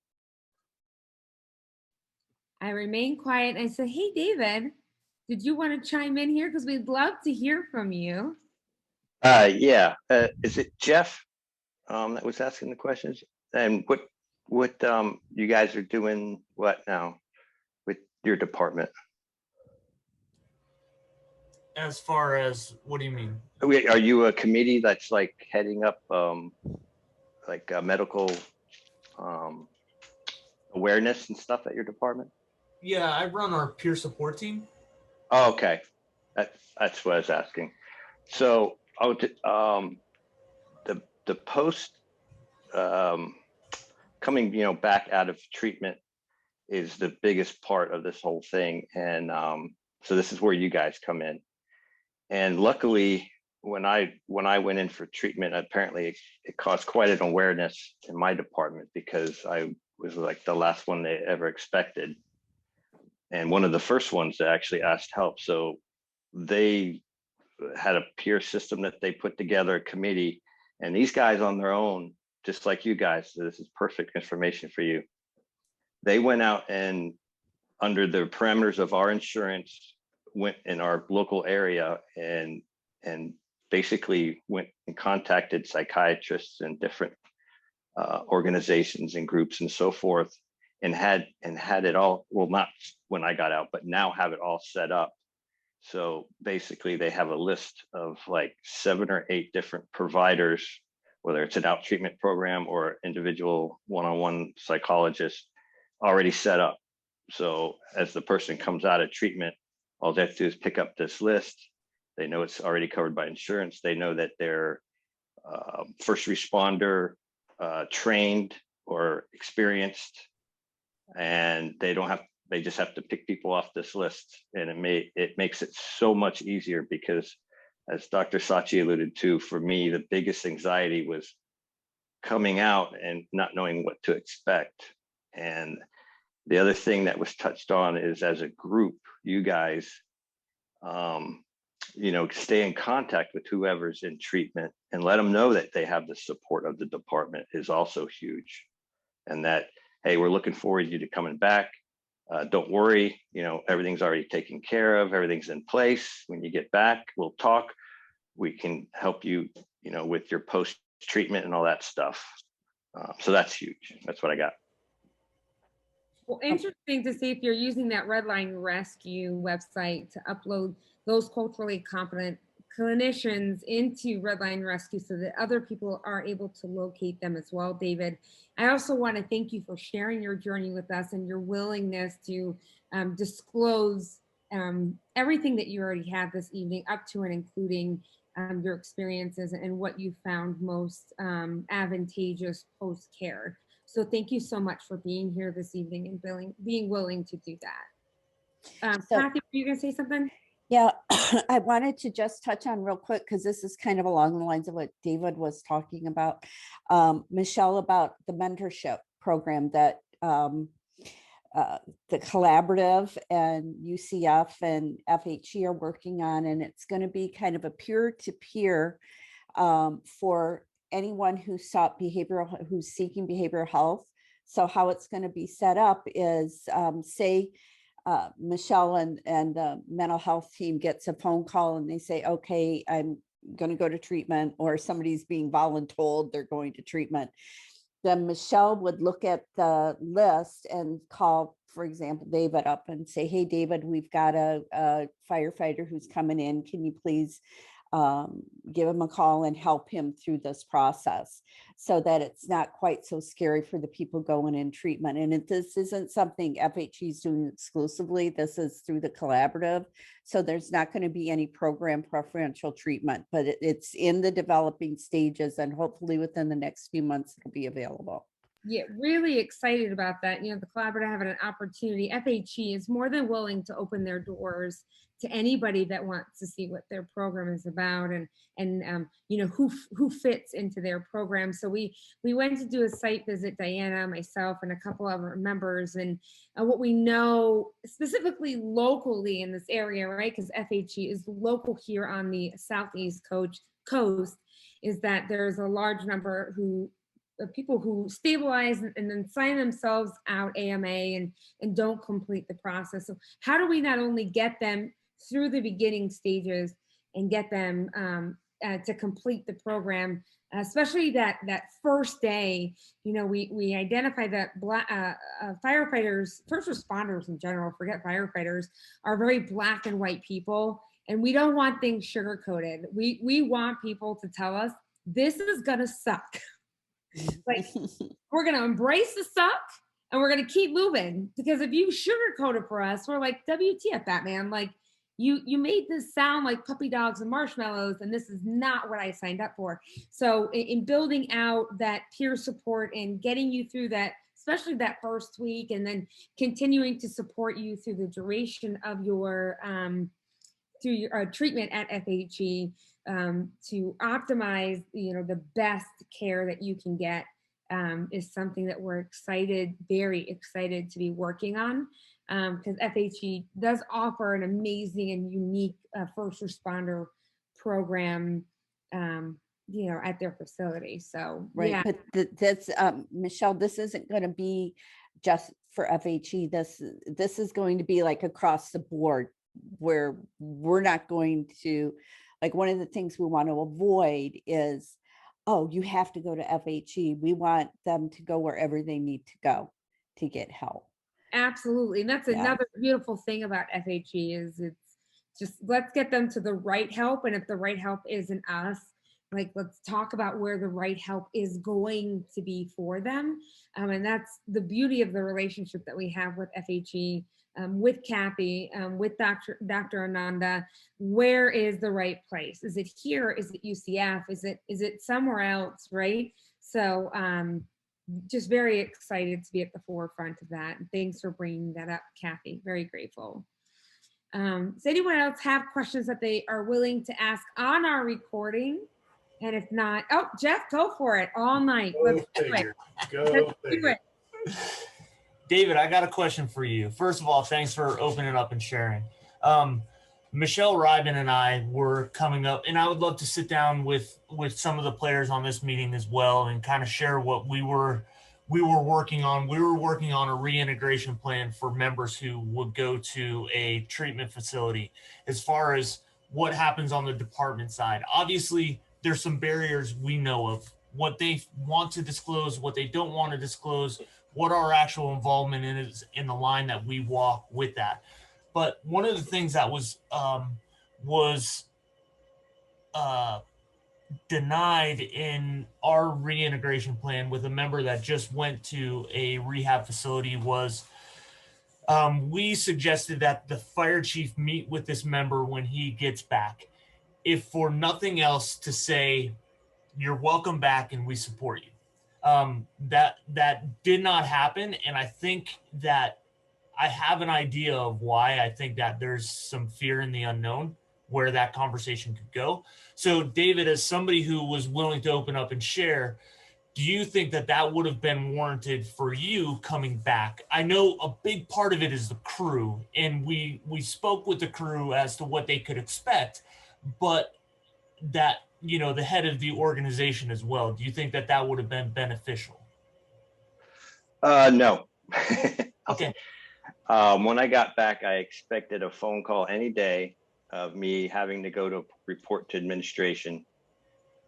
I remain quiet. I said, hey, David, did you want to chime in here? Because we'd love to hear from you. Yeah. Is it Jeff that was asking the questions? And what you guys are doing what now with your department? As far as, what do you mean? Are you a committee that's like heading up like medical awareness and stuff at your department? Yeah, I run our peer support team. Oh, okay. That's what I was asking. So the post coming, back out of treatment is the biggest part of this whole thing. And so this is where you guys come in. And luckily, when I went in for treatment, apparently it caused quite an awareness in my department because I was like the last one they ever expected. And one of the first ones that actually asked help. So they had a peer system that they put together, a committee, and these guys on their own, just like you guys, so this is perfect information for you. They went out and under the parameters of our insurance, went in our local area and basically went and contacted psychiatrists and different organizations and groups and so forth, and had it all, well, not when I got out, but now have it all set up. So basically they have a list of like 7 or 8 different providers, whether it's an out treatment program or individual one-on-one psychologist already set up. So as the person comes out of treatment, all they have to do is pick up this list. They know it's already covered by insurance. They know that they're first responder, trained or experienced, and they just have to pick people off this list. And it makes it so much easier because, as Dr. Sachi alluded to, for me, the biggest anxiety was coming out and not knowing what to expect. And the other thing that was touched on is, as a group, you guys, stay in contact with whoever's in treatment and let them know that they have the support of the department is also huge. And that, hey, we're looking forward to you to coming back. Don't worry, everything's already taken care of. Everything's in place. When you get back, we'll talk. We can help you, with your post-treatment and all that stuff. So that's huge. That's what I got. Well, interesting to see if you're using that Redline Rescue website to upload those culturally competent clinicians into Redline Rescue so that other people are able to locate them as well, David. I also want to thank you for sharing your journey with us and your willingness to disclose everything that you already have this evening, up to and including your experiences and what you found most advantageous post-care. So thank you so much for being here this evening and being willing to do that. Kathy, were you going to say something? Yeah, I wanted to just touch on real quick, because this is kind of along the lines of what David was talking about, Michelle, about the mentorship program that the collaborative and UCF and FHE are working on. And it's going to be kind of a peer-to-peer for anyone who's seeking behavioral health. So how it's going to be set up is, say, Michelle and the mental health team gets a phone call and they say, okay, I'm going to go to treatment, or somebody's being voluntold they're going to treatment. Then Michelle would look at the list and call, for example, David up and say, hey, David, we've got a firefighter who's coming in. Can you please give him a call and help him through this process, so that it's not quite so scary for the people going in treatment. And this isn't something FHE is doing exclusively. This is through the collaborative. So there's not going to be any program preferential treatment, but it's in the developing stages, and hopefully within the next few months it'll be available. Yeah, really excited about that. You know, the collaborative having an opportunity. FHE is more than willing to open their doors to anybody that wants to see what their program is about and you know who fits into their program. So we went to do a site visit, Diana, myself, and a couple of our members, and what we know specifically locally in this area, right? Because FHE is local here on the southeast coast, is that there's a large number who people who stabilize and then sign themselves out AMA and don't complete the process. So how do we not only get them through the beginning stages and get them to complete the program, especially that first day? You know, we identify that firefighters, first responders in general, forget firefighters, are very black and white people, and we don't want things sugar coated. We want people to tell us this is gonna suck. Like, we're gonna embrace the suck and we're gonna keep moving, because if you sugarcoat it for us, we're like, WTF, Batman? Like, you made this sound like puppy dogs and marshmallows, and this is not what I signed up for. So in building out that peer support and getting you through that, especially that first week, and then continuing to support you through the duration of your through your treatment at FHE, to optimize, you know, the best care that you can get, is something that we're very excited to be working on, because FHE does offer an amazing and unique first responder program, you know, at their facility. So Right, yeah, but that's Michelle, this isn't going to be just for FHE. This is going to be like across the board, where we're not going to, like, one of the things we want to avoid is, oh, you have to go to FHE. We want them to go wherever they need to go to get help. absolutely. And that's Yeah. another beautiful thing about FHE is it's just, let's get them to the right help. And if the right help isn't us, like, let's talk about where the right help is going to be for them. And that's the beauty of the relationship that we have with FHE, with Kathy, with Dr. Ananda. Where is the right place? Is it here? Is it UCF? Is it somewhere else? Right? So just very excited to be at the forefront of that. And thanks for bringing that up, Kathy. Very grateful. Does anyone else have questions that they are willing to ask on our recording? And if not, oh, Jeff, go for it all night. Let's do it. Go Do it. David, I got a question for you. First of all, thanks for opening up and sharing. Michelle Ryben and I were coming up, and I would love to sit down with some of the players on this meeting as well and kind of share what we were working on. We were working on a reintegration plan for members who would go to a treatment facility, as far as what happens on the department side. Obviously, there's some barriers we know of, what they want to disclose, what they don't want to disclose, what our actual involvement is in the line that we walk with that. But one of the things that was denied in our reintegration plan with a member that just went to a rehab facility was, we suggested that the fire chief meet with this member when he gets back, if for nothing else, to say, you're welcome back and we support you. That did not happen. And I think that I have an idea of why. I think that there's some fear in the unknown where that conversation could go. So David, as somebody who was willing to open up and share, do you think that that would have been warranted for you coming back? I know a big part of it is the crew, and we spoke with the crew as to what they could expect, but that, you know, the head of the organization as well, do you think that that would have been beneficial? No. Okay. When I got back, I expected a phone call any day of me having to go to report to administration.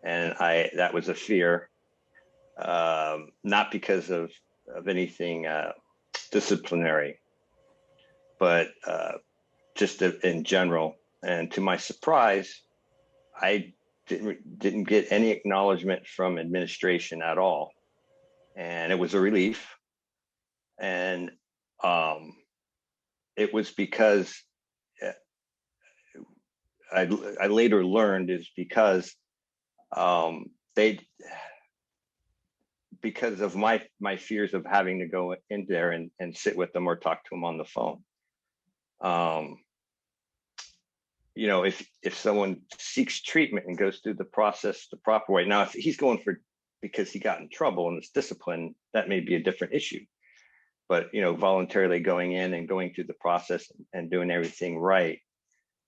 And that was a fear, not because of anything disciplinary, but just in general. And to my surprise, I didn't get any acknowledgement from administration at all. And it was a relief. And it was because I later learned is because because of my fears of having to go in there and sit with them or talk to them on the phone. You know, if someone seeks treatment and goes through the process the proper way. Now, if he's going for because he got in trouble and it's discipline, that may be a different issue. But, you know, voluntarily going in and going through the process and doing everything right,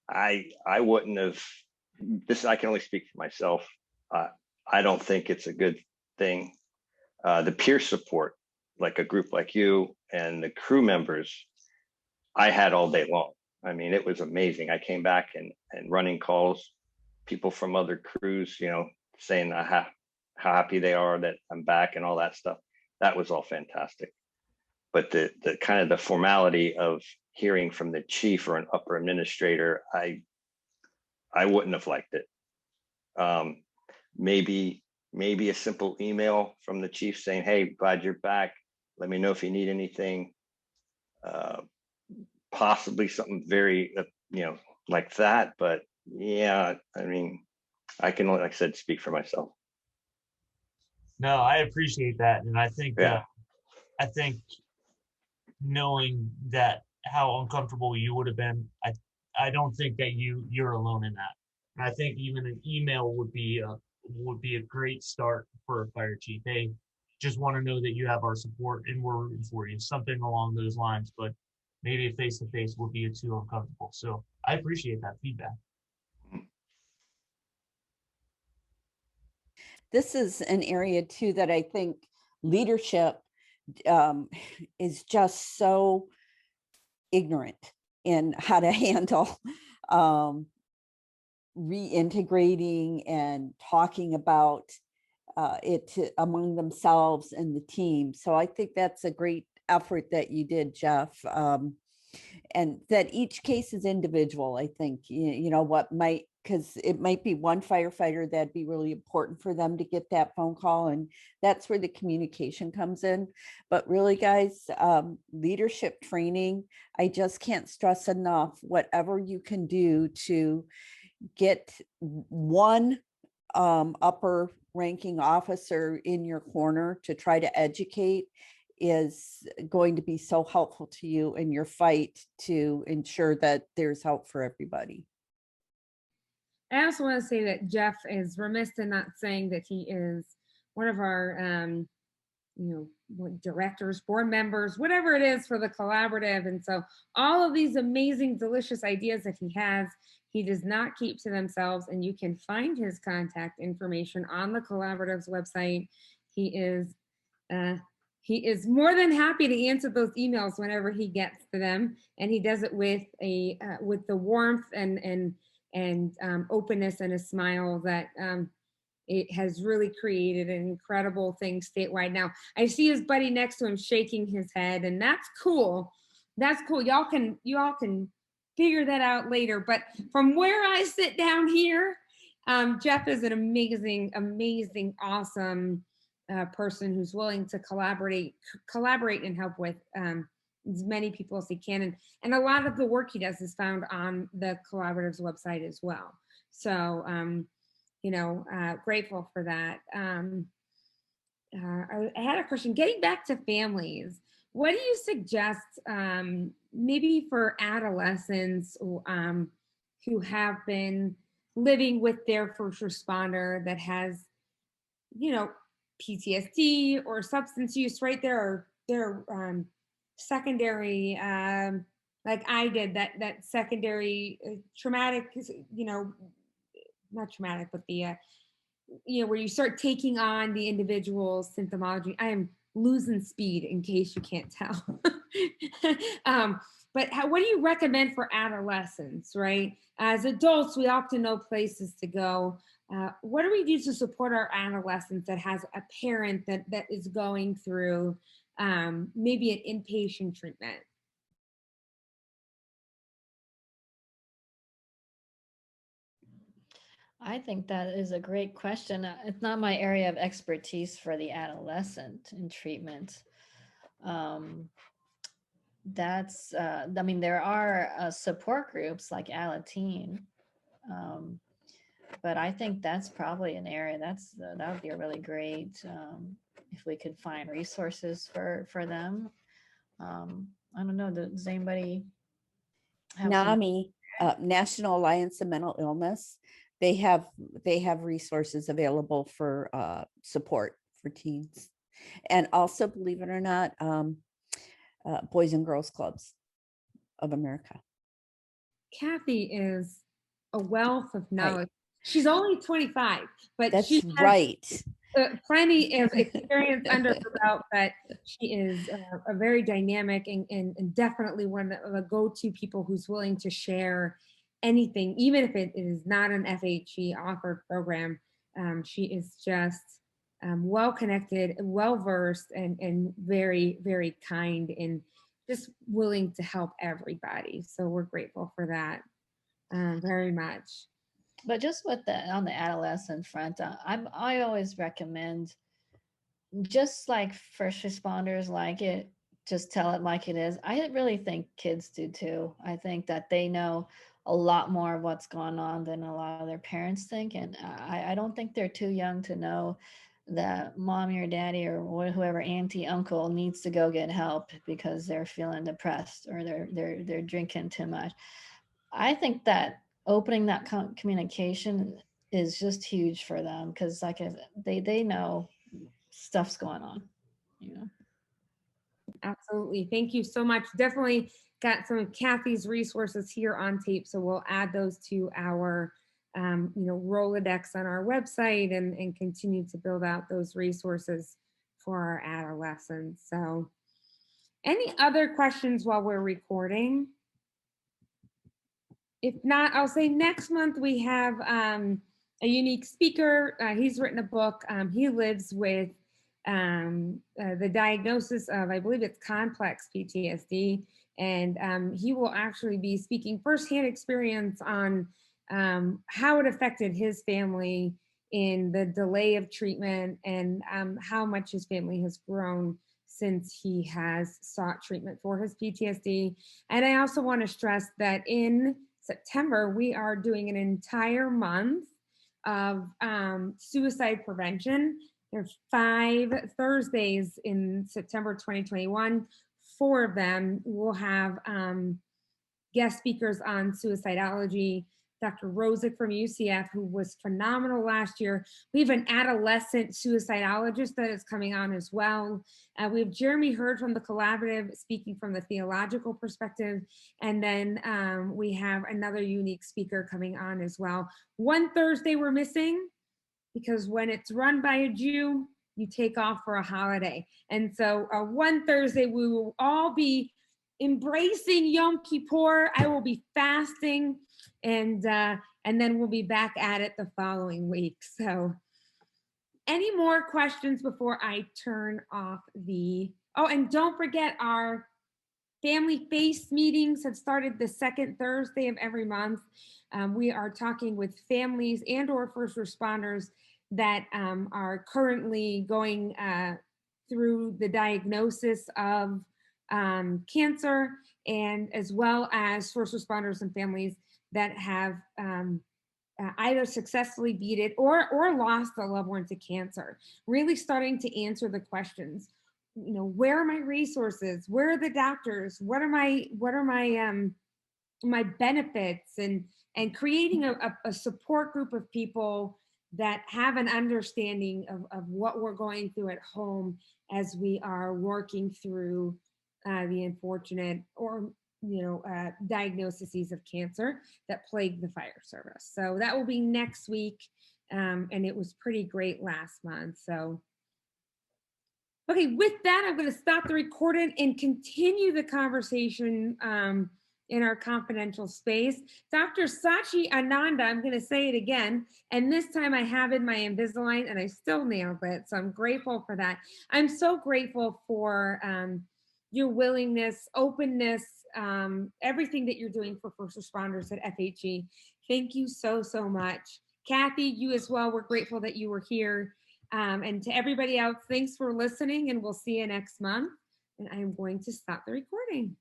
I wouldn't have. This I can only speak for myself. I don't think it's a good thing. The peer support, like a group like you and the crew members, I had all day long. I mean, it was amazing. I came back and running calls, people from other crews, you know, saying how happy they are that I'm back and all that stuff. That was all fantastic. But the kind of the formality of hearing from the chief or an upper administrator, I wouldn't have liked it. Maybe a simple email from the chief saying, "Hey, glad you're back. Let me know if you need anything." Possibly something very, you know, like that. But yeah, I mean, I can, like I said, speak for myself. No, I appreciate that, and Yeah. I think knowing that how uncomfortable you would have been, I don't think that you're alone in that. And I think even an email would be a great start for a fire chief. Hey, just want to know that you have our support and we're rooting for you, something along those lines. But maybe a face-to-face would be too uncomfortable. So I appreciate that feedback. This is an area too that I think leadership is just so ignorant in how to handle reintegrating and talking about among themselves and the team. So I think that's a great effort that you did, Jeff. And that each case is individual. I think, you know, because it might be one firefighter that'd be really important for them to get that phone call. And that's where the communication comes in. But really, guys, leadership training, I just can't stress enough, whatever you can do to get one upper ranking officer in your corner to try to educate is going to be so helpful to you in your fight to ensure that there's help for everybody. I also want to say that Jeff is remiss in not saying that he is one of our, you know, directors, board members, whatever it is for the collaborative. And so all of these amazing, delicious ideas that he has, he does not keep to themselves, and you can find his contact information on the collaborative's website. He is more than happy to answer those emails whenever he gets to them, and he does it with the warmth and openness and a smile that it has really created an incredible thing statewide. Now, I see his buddy next to him shaking his head, and that's cool. That's cool. You all can figure that out later. But from where I sit down here, Jeff is an amazing, awesome person who's willing to collaborate and help with as many people as he can. And a lot of the work he does is found on the collaborative's website as well. So, you know, grateful for that. I had a question, getting back to families. What do you suggest maybe for adolescents who have been living with their first responder that has, you know, PTSD or substance use, right? There are secondary, like I did, that secondary traumatic, you know, not traumatic, but the, you know, where you start taking on the individual symptomology. I am losing speed in case you can't tell. But what do you recommend for adolescents, right? As adults, we often know places to go. What do we do to support our adolescents that has a parent that is going through maybe an inpatient treatment? I think that is a great question. It's not my area of expertise for the adolescent in treatment. I mean, there are support groups like Alateen, but I think that's probably an area that would be a really great if we could find resources for them. I don't know, does anybody have some? NAMI, National Alliance of Mental Illness, they have resources available for support for teens. And also, believe it or not, Boys and Girls Clubs of America. Kathy is a wealth of knowledge. She's only 25, but That's she has right. plenty of experience under her belt, but she is a very dynamic and definitely one of the go-to people who's willing to share anything, even if it is not an FHE offered program. She is just well-connected, well-versed, and very, very kind, and just willing to help everybody. So we're grateful for that very much. But just with on the adolescent front, I always recommend, just like first responders like it, just tell it like it is. I really think kids do too. I think that they know a lot more of what's going on than a lot of their parents think. And I don't think they're too young to know that mommy or daddy or whoever, auntie, uncle, needs to go get help because they're feeling depressed or they're drinking too much. I think that opening that communication is just huge for them, because like they know stuff's going on, you know. Absolutely. Thank you so much. Definitely got some of Kathy's resources here on tape. So we'll add those to our Rolodex on our website and continue to build out those resources for our adolescents. So any other questions while we're recording? If not, I'll say next month we have a unique speaker. He's written a book. He lives with the diagnosis of, I believe it's complex PTSD. And he will actually be speaking firsthand experience on how it affected his family in the delay of treatment, and how much his family has grown since he has sought treatment for his PTSD. And I also want to stress that in September, we are doing an entire month of suicide prevention. There's 5 Thursdays in September 2021. 4 of them will have guest speakers on suicidology. Dr. Rosick from UCF, who was phenomenal last year. We have an adolescent suicidologist that is coming on as well. We have Jeremy Hurd from the Collaborative speaking from the theological perspective. And then we have another unique speaker coming on as well. One Thursday we're missing, because when it's run by a Jew, you take off for a holiday. And so one Thursday we will all be embracing Yom Kippur. I will be fasting, and then we'll be back at it the following week. So any more questions before I turn off oh, and don't forget, our family face meetings have started the 2nd Thursday of every month. We are talking with families and or first responders that are currently going through the diagnosis of cancer, and as well as first responders and families that have either successfully beat it or lost a loved one to cancer. Really starting to answer the questions. Where are my resources? Where are the doctors? What are my my benefits? And creating a support group of people that have an understanding of what we're going through at home as we are working through the unfortunate or diagnoses of cancer that plague the fire service. So that will be next week, and it was pretty great last month. So okay, with that, I'm going to stop the recording and continue the conversation in our confidential space. Dr. Sachi Ananda, I'm going to say it again, and this time I have in my Invisalign and I still nailed it. So I'm grateful for that. I'm so grateful for your willingness, openness, everything that you're doing for first responders at FHE. Thank you so, so much. Kathy, you as well. We're grateful that you were here. And to everybody else, thanks for listening, and we'll see you next month. And I'm going to stop the recording.